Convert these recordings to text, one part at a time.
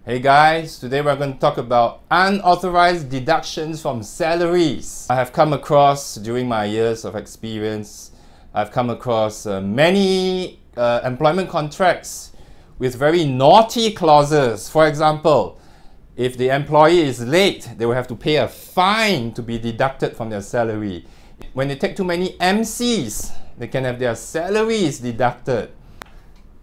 Hey guys, today we're going to talk about unauthorized deductions from salaries. I have come across, during my years of experience, I've come across many employment contracts with very naughty clauses. For example, if the employee is late, they will have to pay a fine to be deducted from their salary. When they take too many MCs, they can have their salaries deducted.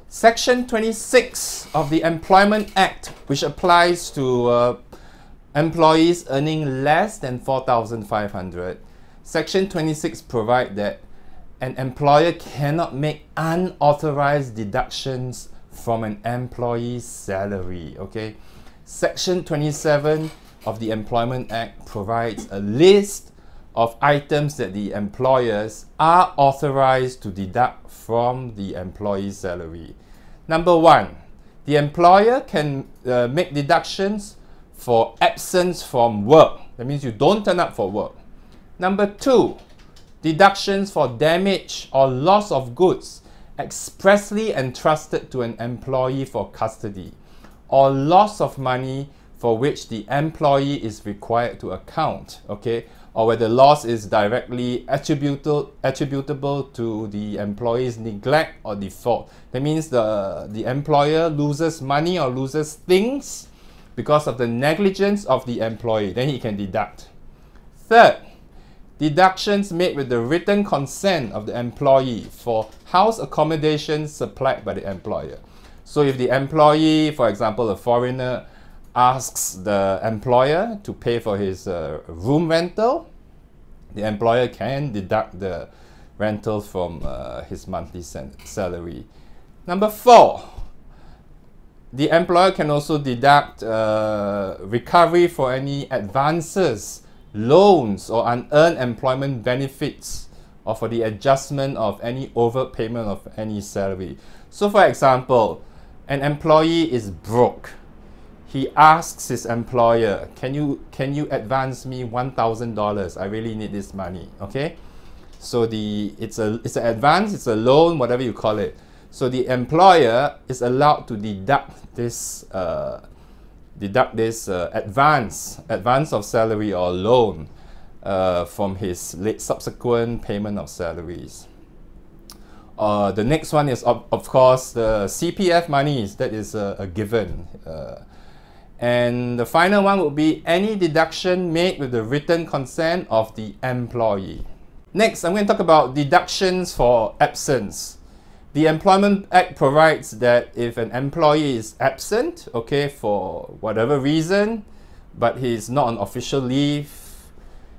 Section 26 of the Employment Act, which applies to employees earning less than 4,500, Section 26 provides that an employer cannot make unauthorized deductions from an employee's salary. Okay, Section 27 of the Employment Act provides a list of items that the employers are authorized to deduct from the employee's salary. Number one, the employer can make deductions for absence from work. That means you don't turn up for work. Number two, deductions for damage or loss of goods expressly entrusted to an employee for custody, or loss of money for which the employee is required to account, okay? Or where the loss is directly attributable to the employee's neglect or default. That means the employer loses money or loses things because of the negligence of the employee, then he can deduct. Third, deductions made with the written consent of the employee for house accommodations supplied by the employer. So if the employee, for example, a foreigner, asks the employer to pay for his room rental, the employer can deduct the rental from his monthly salary. Number four, the employer can also deduct recovery for any advances, loans, or unearned employment benefits, or for the adjustment of any overpayment of any salary. So for example, an employee is broke. He asks his employer, can you advance me $1,000? I really need this money. Okay, so it's an advance, it's a loan, whatever you call it. So the employer is allowed to deduct this advance of salary or loan from his subsequent payment of salaries. The next one is of course the CPF monies. That is a given. And the final one would be any deduction made with the written consent of the employee. Next, I'm going to talk about deductions for absence. The Employment Act provides that if an employee is absent, okay, for whatever reason, but he's not on official leave,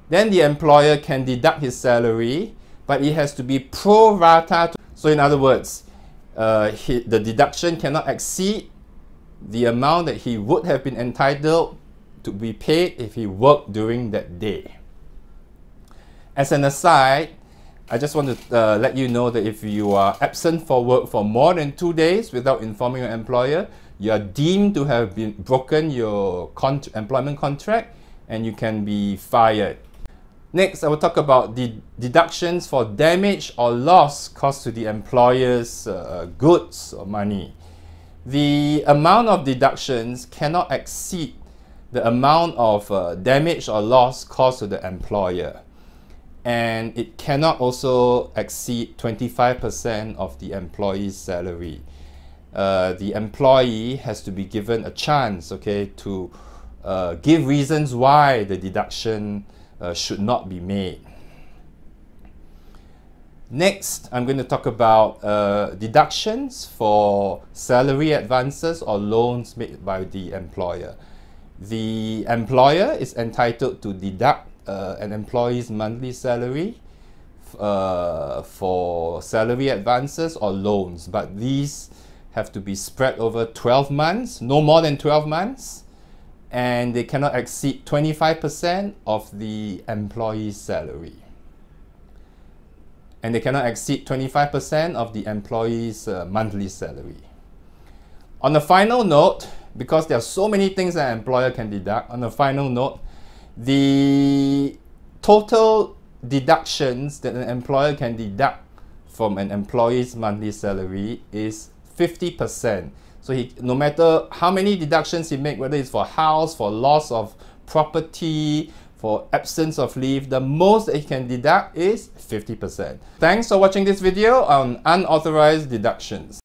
then the employer can deduct his salary, but it has to be pro rata. So in other words, the deduction cannot exceed the amount that he would have been entitled to be paid if he worked during that day. As an aside, I just want to let you know that if you are absent for work for more than 2 days without informing your employer, you are deemed to have broken your employment contract and you can be fired. Next, I will talk about the deductions for damage or loss caused to the employer's goods or money. The amount of deductions cannot exceed the amount of damage or loss caused to the employer, and it cannot also exceed 25% of the employee's salary. The employee has to be given a chance, okay, to give reasons why the deduction should not be made. Next, I'm going to talk about deductions for salary advances or loans made by the employer. The employer is entitled to deduct an employee's monthly salary for salary advances or loans, but these have to be spread over 12 months, no more than 12 months, and they cannot exceed 25% of the employee's salary. And they cannot exceed 25% of the employee's monthly salary. On a final note, because there are so many things that an employer can deduct, on a final note, the total deductions that an employer can deduct from an employee's monthly salary is 50%. So no matter how many deductions he make, whether it's for house, for loss of property, for absence of leave, the most that he can deduct is 50%. Thanks for watching this video on unauthorized deductions.